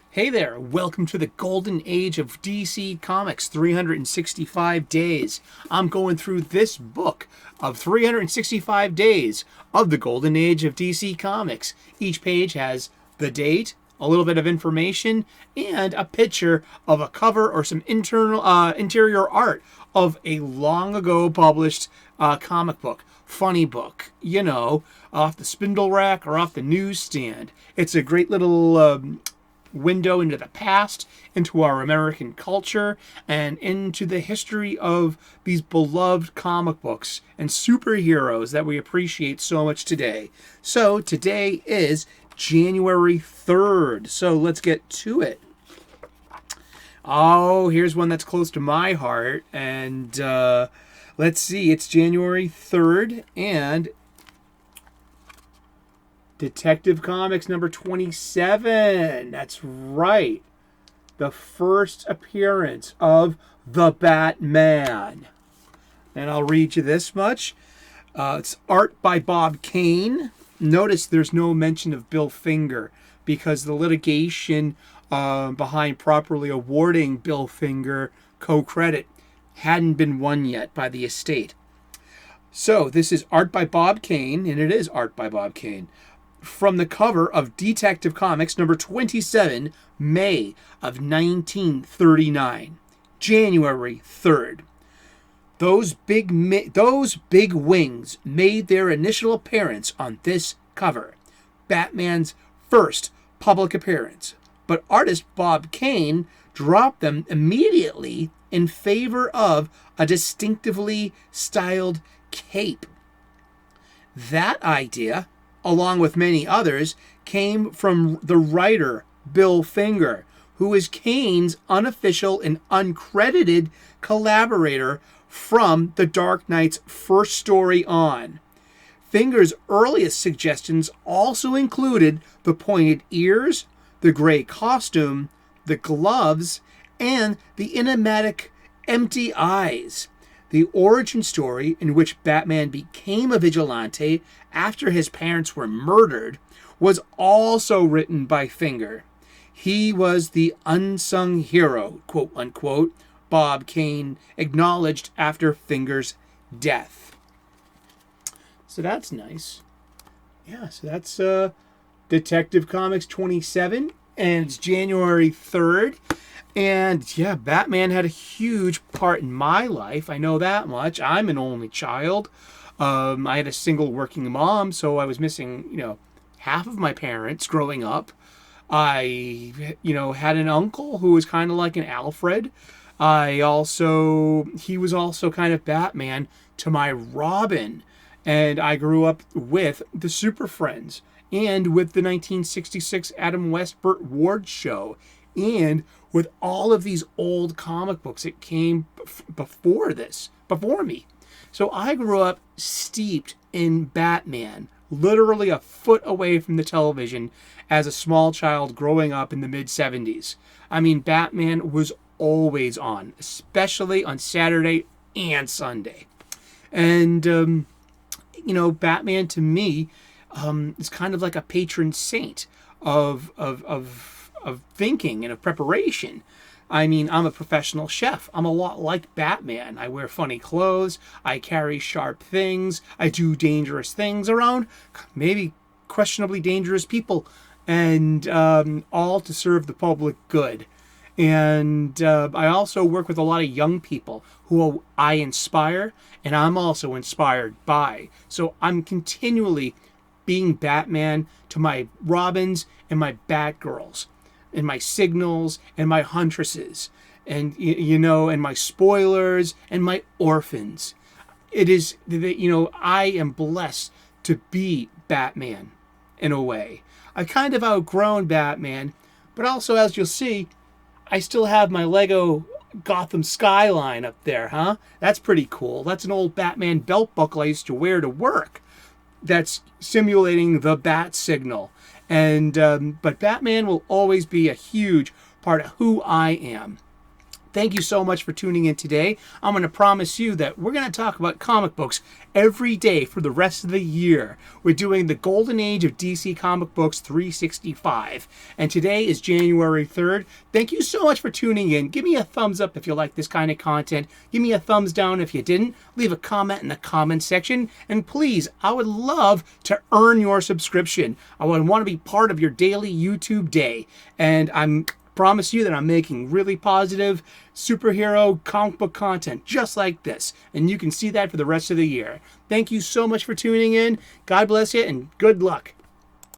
Hey there, welcome to the golden age of DC Comics, 365 days. I'm going through this book of 365 days of the golden age of DC Comics. Each page has the date, a little bit of information, and a picture of a cover or some interior art of a long ago published comic book, funny book, off the spindle rack or off the newsstand. It's a great little window into the past, into our American culture, and into the history of these beloved comic books and superheroes that we appreciate so much today. So today is January 3rd, so let's get to it. Oh, here's one that's close to my heart, and let's see, it's January 3rd, and Detective Comics number 27. That's right. The first appearance of the Batman. And I'll read you this much. It's art by Bob Kane. Notice there's no mention of Bill Finger because the litigation behind properly awarding Bill Finger co-credit hadn't been won yet by the estate. So this is art by Bob Kane, and it is art by Bob Kane. From the cover of Detective Comics number 27, May of 1939, January 3rd. Those big wings made their initial appearance on this cover, Batman's first public appearance. But artist Bob Kane dropped them immediately in favor of a distinctively styled cape. That idea, along with many others, came from the writer Bill Finger, who is Kane's unofficial and uncredited collaborator from The Dark Knight's first story on. Finger's earliest suggestions also included the pointed ears, the gray costume, the gloves, and the enigmatic empty eyes. The origin story in which Batman became a vigilante after his parents were murdered was also written by Finger. He was the unsung hero, quote unquote, Bob Kane acknowledged after Finger's death. So that's nice. Yeah, so that's Detective Comics 27, and it's January 3rd. And yeah, Batman had a huge part in my life. I know that much. I'm an only child. I had a single working mom, so I was missing, half of my parents growing up. I, had an uncle who was kind of like an Alfred. He was also kind of Batman to my Robin. And I grew up with the SuperFriends and with the 1966 Adam West Burt Ward show. And with all of these old comic books that came before me. So I grew up steeped in Batman, literally a foot away from the television as a small child growing up in the mid-70s. I mean, Batman was always on, especially on Saturday and Sunday. And, Batman to me is kind of like a patron saint of thinking and of preparation. I mean, I'm a professional chef. I'm a lot like Batman. I wear funny clothes. I carry sharp things. I do dangerous things around maybe questionably dangerous people, and all to serve the public good. And I also work with a lot of young people who I inspire, and I'm also inspired by. So I'm continually being Batman to my Robins and my Batgirls, and my Signals and my Huntresses, and and my Spoilers and my Orphans. It is that I am blessed to be Batman in a way. I've kind of outgrown Batman, but also, as you'll see, I still have my Lego Gotham skyline up there, huh? That's pretty cool. That's an old Batman belt buckle I used to wear to work. That's simulating the bat signal. And but Batman will always be a huge part of who I am. Thank you so much for tuning in today. I'm going to promise you that we're going to talk about comic books every day for the rest of the year. We're doing the Golden Age of DC Comic Books 365. And today is January 3rd. Thank you so much for tuning in. Give me a thumbs up if you like this kind of content. Give me a thumbs down if you didn't. Leave a comment in the comment section. And please, I would love to earn your subscription. I would want to be part of your daily YouTube day. And I'm promise you that I'm making really positive superhero comic book content just like this, and you can see that for the rest of the year. Thank you so much for tuning in. God bless you and good luck.